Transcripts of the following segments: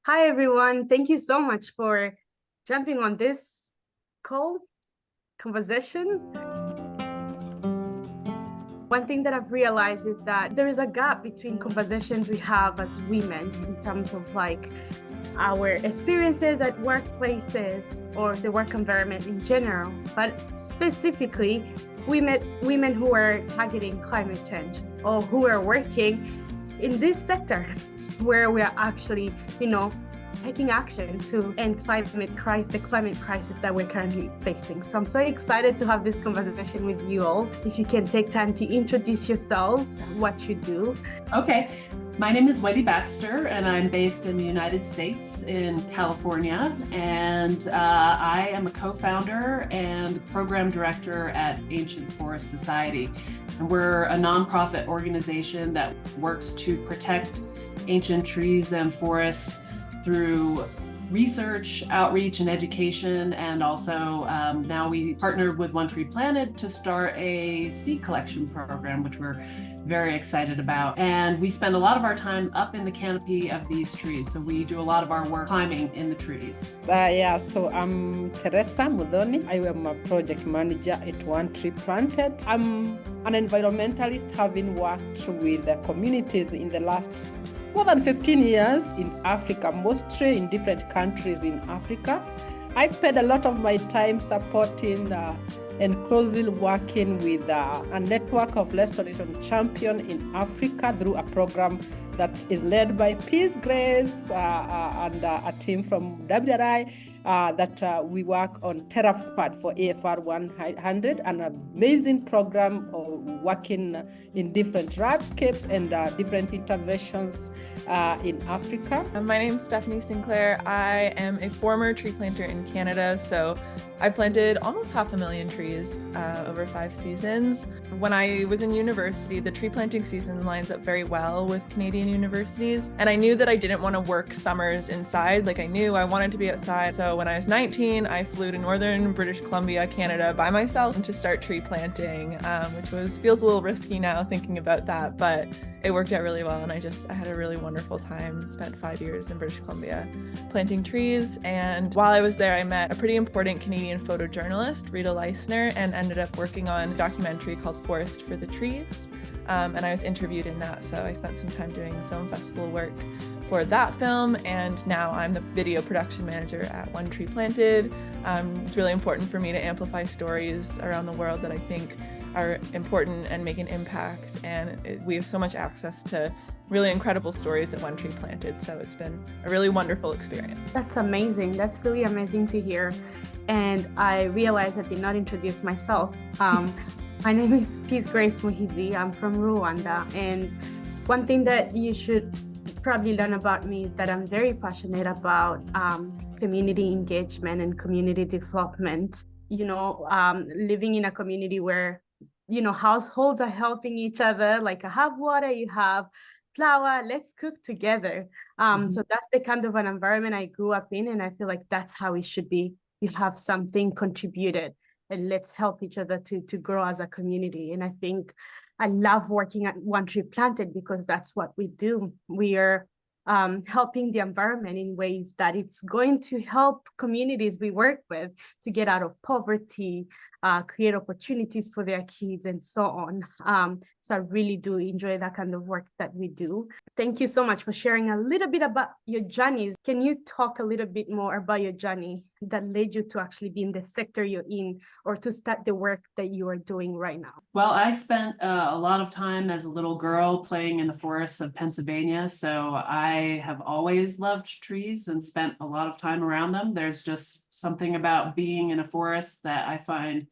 Hi, everyone. Thank you so much for jumping on this call conversation. One thing that I've realized is that there is a gap between conversations we have as women in terms of like our experiences at workplaces or the work environment in general, but specifically women who are targeting climate change or who are working in this sector where we are actually, taking action to end the climate crisis that we're currently facing. So I'm so excited to have this conversation with you all. If you can take time to introduce yourselves, what you do. Okay. My name is Wendy Baxter, and I'm based in the United States in California. And I am a co-founder and program director at Ancient Forest Society. And we're a nonprofit organization that works to protect ancient trees and forests through research, outreach, and education. And also now we partnered with One Tree Planted to start a seed collection program, which we're very excited about. And we spend a lot of our time up in the canopy of these trees. So we do a lot of our work climbing in the trees. So I'm Teresa Muthoni. I am a project manager at One Tree Planted. I'm an environmentalist, having worked with the communities in the last more than 15 years in Africa, mostly in different countries in Africa. I spend a lot of my time supporting and closely working with a network of restoration champions in Africa through a program that is led by Peace Grace and a team from WRI that we work on TerraFAD for AFR 100, an amazing program of working in different landscapes and different interventions in Africa. My name is Stephanie Sinclair. I am a former tree planter in Canada, so I planted almost 500,000 trees over 5 seasons. When I was in university, the tree planting season lines up very well with Canadian universities, and I knew that I didn't want to work summers inside. Like, I knew I wanted to be outside. So when I was 19, I flew to northern British Columbia, Canada by myself to start tree planting, which feels a little risky now thinking about that, but it worked out really well, and I had a really wonderful time. Spent 5 years in British Columbia planting trees, and while I was there, I met a pretty important Canadian photojournalist, Rita Leisner, and ended up working on a documentary called Forest for the Trees, and I was interviewed in that, so I spent some time doing film festival work for that film, and now I'm the video production manager at One Tree Planted. It's really important for me to amplify stories around the world that I think are important and make an impact, and we have so much access to really incredible stories at One Tree Planted, so it's been a really wonderful experience. That's amazing. That's really amazing to hear. And I realized I did not introduce myself. My name is Peace Grace Muhizi. I'm from Rwanda, and one thing that you should probably learn about me is that I'm very passionate about community engagement and community development. Living in a community where households are helping each other, like I have water, you have flour, let's cook together. So that's the kind of an environment I grew up in, and I feel like that's how it should be. You have something contributed, and let's help each other to grow as a community. And I think I love working at One Tree Planted because that's what we do. We are helping the environment in ways that it's going to help communities we work with to get out of poverty, create opportunities for their kids, and so on. So I really do enjoy that kind of work that we do. Thank you so much for sharing a little bit about your journeys. Can you talk a little bit more about your journey that led you to actually be in the sector you're in, or to start the work that you are doing right now? Well, I spent a lot of time as a little girl playing in the forests of Pennsylvania. So I have always loved trees and spent a lot of time around them. There's just something about being in a forest that I find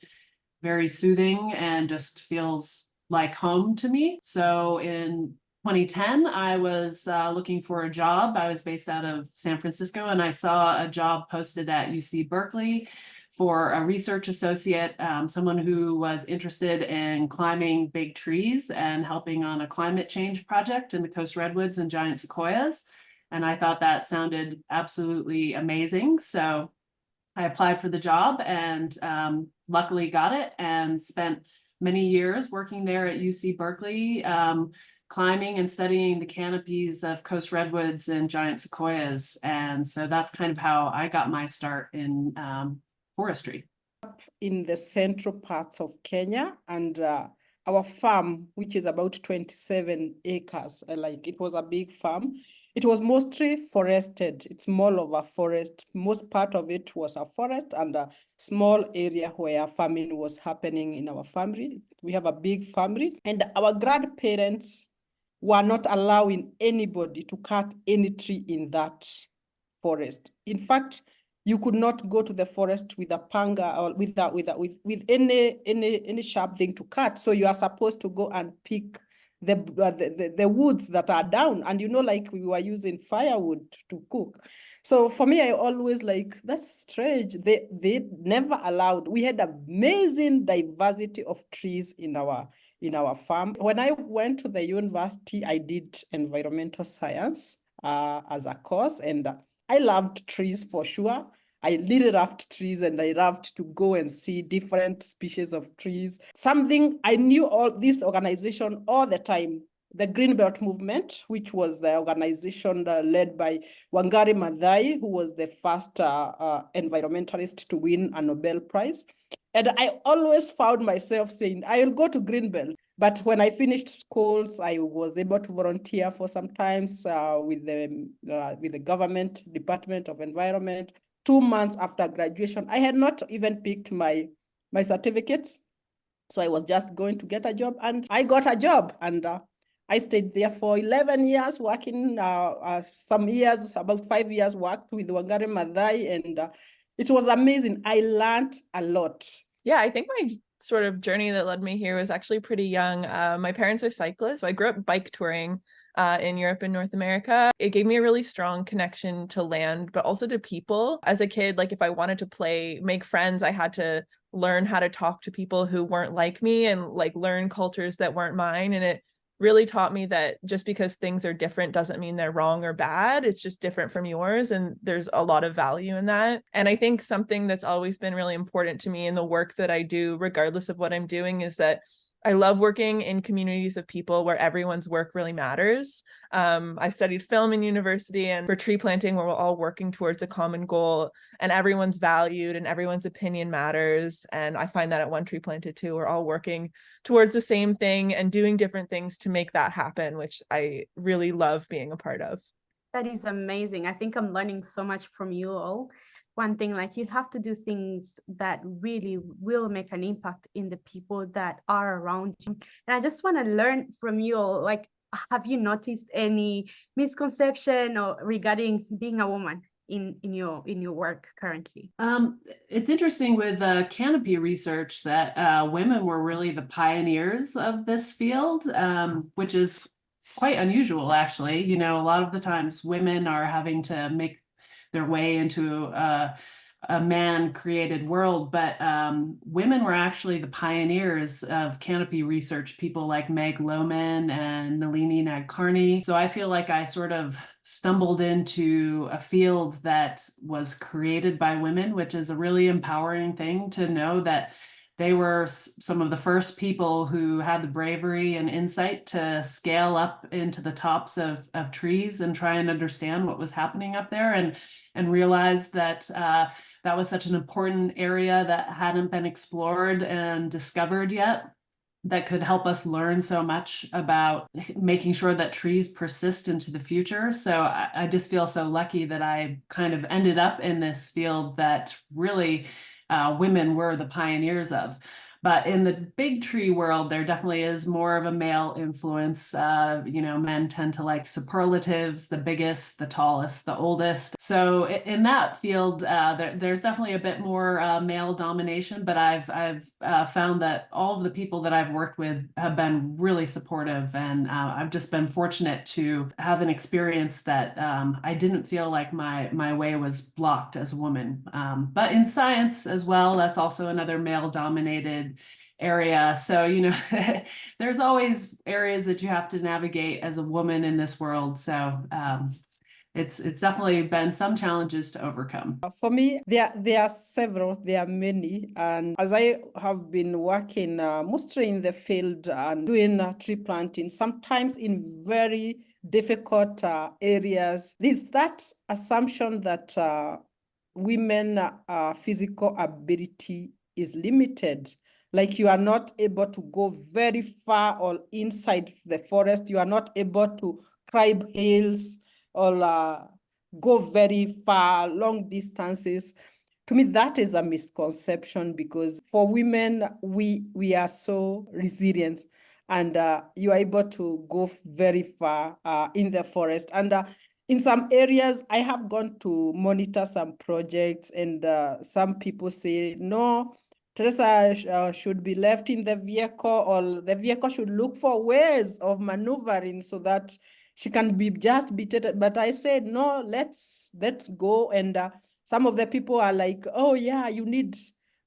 very soothing and just feels like home to me. So in 2010, I was looking for a job. I was based out of San Francisco, and I saw a job posted at UC Berkeley for a research associate, someone who was interested in climbing big trees and helping on a climate change project in the coast redwoods and giant sequoias. And I thought that sounded absolutely amazing. So I applied for the job and luckily got it, and spent many years working there at UC Berkeley, climbing and studying the canopies of coast redwoods and giant sequoias. And so that's kind of how I got my start in forestry. In the central parts of Kenya, and our farm, which is about 27 acres, like it was a big farm. It was mostly forested. It's more of a forest. Most part of it was a forest and a small area where farming was happening in our family. We have a big family, and our grandparents were not allowing anybody to cut any tree in that forest. In fact, you could not go to the forest with a panga or with any sharp thing to cut. So you are supposed to go and pick the woods that are down, and like we were using firewood to cook. So for me, I always that's strange. They never allowed. We had amazing diversity of trees in our farm. When I went to the university, I did environmental science as a course, and I loved trees for sure. I really loved trees, and I loved to go and see different species of trees. Something I knew all this organization all the time, the Greenbelt Movement, which was the organization led by Wangari Maathai, who was the first environmentalist to win a Nobel Prize. And I always found myself saying, I will go to Greenbelt. But when I finished schools, I was able to volunteer for some times with the government Department of Environment. 2 months after graduation, I had not even picked my certificates. So I was just going to get a job, and I got a job, and I stayed there for 11 years working. Some years, about 5 years, worked with Wangari Maathai, and it was amazing. I learned a lot. Yeah, I think my sort of journey that led me here was actually pretty young. My parents are cyclists, so I grew up bike touring in Europe and North America. It gave me a really strong connection to land, but also to people. As a kid, if I wanted to make friends, I had to learn how to talk to people who weren't like me and learn cultures that weren't mine. And it really taught me that just because things are different doesn't mean they're wrong or bad. It's just different from yours. And there's a lot of value in that. And I think something that's always been really important to me in the work that I do, regardless of what I'm doing, is that I love working in communities of people where everyone's work really matters. I studied film in university, and for tree planting, where we're all working towards a common goal and everyone's valued and everyone's opinion matters. And I find that at One Tree Planted too, we're all working towards the same thing and doing different things to make that happen, which I really love being a part of. That is amazing. I think I'm learning so much from you all. One thing, you have to do things that really will make an impact in the people that are around you. And I just want to learn from you all, have you noticed any misconception or regarding being a woman in your work currently? It's interesting with Canopy research that women were really the pioneers of this field, which is quite unusual, actually. A lot of the times women are having to make their way into a man-created world, but women were actually the pioneers of canopy research, people like Meg Lohman and Nalini Nadkarni. So I feel like I sort of stumbled into a field that was created by women, which is a really empowering thing to know that they were some of the first people who had the bravery and insight to scale up into the tops of trees and try and understand what was happening up there, and realize that that was such an important area that hadn't been explored and discovered yet, that could help us learn so much about making sure that trees persist into the future. So I just feel so lucky that I kind of ended up in this field that really women were the pioneers of. But in the big tree world, there definitely is more of a male influence. Men tend to like superlatives, the biggest, the tallest, the oldest. So in that field, there's definitely a bit more male domination, but I've found that all of the people that I've worked with have been really supportive, and I've just been fortunate to have an experience that I didn't feel like my way was blocked as a woman. But in science as well, that's also another male-dominated area. So, there's always areas that you have to navigate as a woman in this world. So it's definitely been some challenges to overcome. For me, there are several, there are many. And as I have been working mostly in the field and doing tree planting, sometimes in very difficult areas, there's that assumption that women physical ability is limited. Like you are not able to go very far or inside the forest. You are not able to climb hills or go very far, long distances. To me, that is a misconception because for women, we are so resilient and you are able to go very far in the forest. And in some areas, I have gone to monitor some projects and some people say, no, Teresa should be left in the vehicle, or the vehicle should look for ways of maneuvering so that she can be just beaten. But I said, no, let's go. And some of the people are like, oh yeah, you need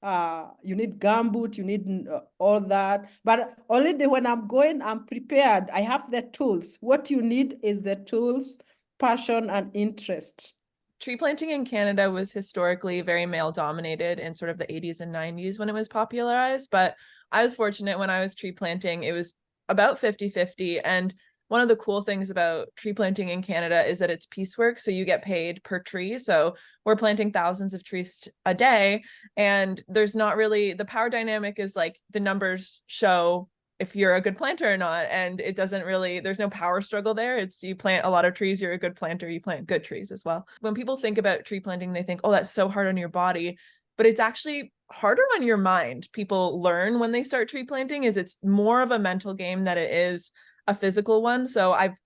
gumboot, you need all that. But already when I'm going, I'm prepared. I have the tools. What you need is the tools, passion, and interest. Tree planting in Canada was historically very male dominated in sort of the 80s and 90s when it was popularized. But I was fortunate when I was tree planting, it was about 50-50. And one of the cool things about tree planting in Canada is that it's piecework. So you get paid per tree. So we're planting thousands of trees a day. And there's not really, the power dynamic is like the numbers show if you're a good planter or not. And it doesn't really, there's no power struggle there. It's you plant a lot of trees, you're a good planter, you plant good trees as well. When people think about tree planting, they think, oh, that's so hard on your body, but it's actually harder on your mind. People learn when they start tree planting is it's more of a mental game than it is a physical one. So I've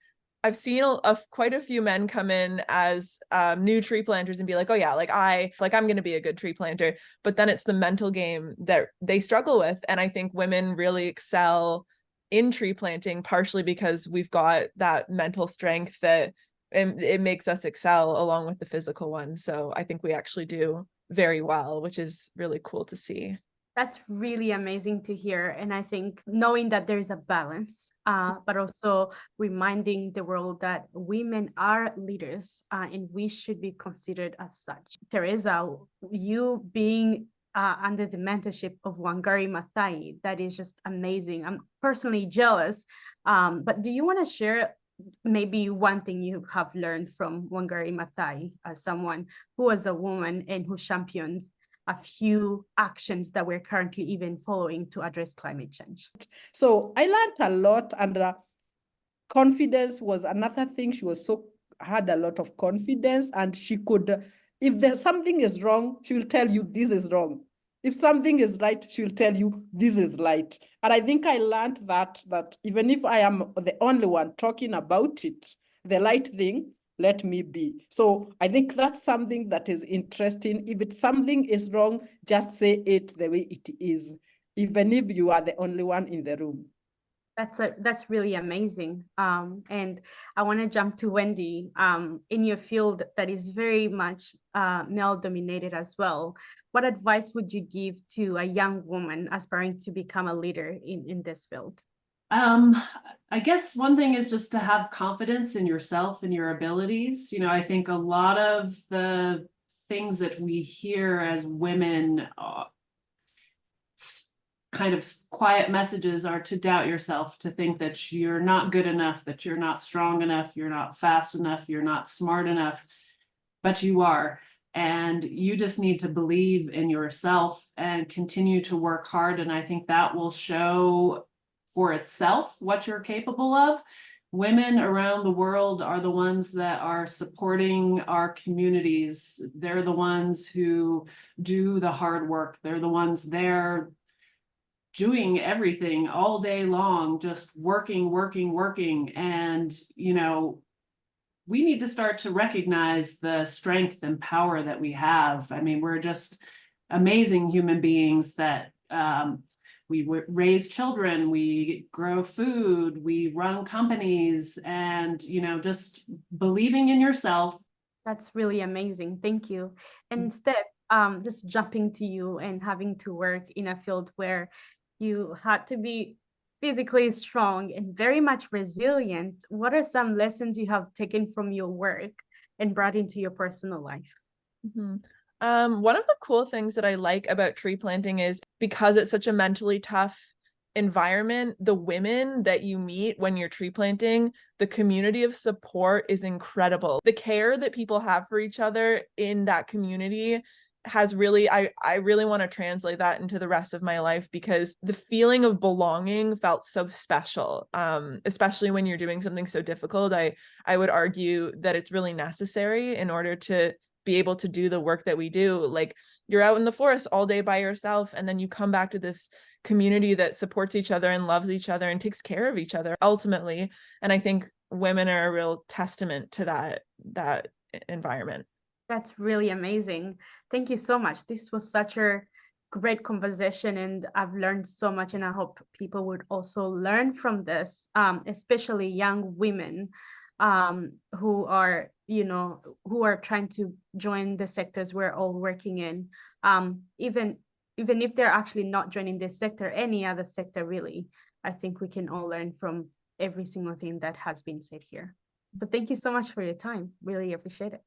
seen quite a few men come in as new tree planters and be like, oh yeah, I'm going to be a good tree planter. But then it's the mental game that they struggle with. And I think women really excel in tree planting, partially because we've got that mental strength that it makes us excel along with the physical one. So I think we actually do very well, which is really cool to see. That's really amazing to hear. And I think knowing that there's a balance, but also reminding the world that women are leaders and we should be considered as such. Teresa, you being under the mentorship of Wangari Maathai, that is just amazing. I'm personally jealous. But do you want to share maybe one thing you have learned from Wangari Maathai as someone who was a woman and who championed a few actions that we're currently even following to address climate change? So I learned a lot, and confidence was another thing. She had a lot of confidence, and she could, if there's something is wrong, she will tell you this is wrong. If something is right, she'll tell you this is right. And I think I learned that even if I am the only one talking about it, the right thing, let me be. So I think that's something that is interesting. If something is wrong, just say it the way it is, even if you are the only one in the room. That's really amazing. And I want to jump to Wendy. In your field that is very much male dominated as well, what advice would you give to a young woman aspiring to become a leader in this field? I guess one thing is just to have confidence in yourself and your abilities. You know, I think a lot of the things that we hear as women, kind of quiet messages, are to doubt yourself, to think that you're not good enough, that you're not strong enough, you're not fast enough, you're not smart enough, but you are. And you just need to believe in yourself and continue to work hard. And I think that will show for itself what you're capable of. Women around the world are the ones that are supporting our communities. They're the ones who do the hard work. They're the ones there doing everything all day long, just working. And, you know, we need to start to recognize the strength and power that we have. I mean, we're just amazing human beings that we raise children, we grow food, we run companies, and, you know, just believing in yourself. That's really amazing. Thank you. And instead, just jumping to you and having to work in a field where you had to be physically strong and very much resilient, what are some lessons you have taken from your work and brought into your personal life? Mhm. One of the cool things that I like about tree planting is because it's such a mentally tough environment, the women that you meet when you're tree planting, the community of support is incredible. The care that people have for each other in that community has really, I really want to translate that into the rest of my life, because the feeling of belonging felt so special, especially when you're doing something so difficult. I would argue that it's really necessary in order to be able to do the work that we do. Like, you're out in the forest all day by yourself, and then you come back to this community that supports each other and loves each other and takes care of each other ultimately. And I think women are a real testament to that environment. That's really amazing. Thank you so much. This was such a great conversation, and I've learned so much, and I hope people would also learn from this, especially young women who are, who are trying to join the sectors we're all working in. Even if they're actually not joining this sector, any other sector really, I think we can all learn from every single thing that has been said here. But thank you so much for your time. Really appreciate it.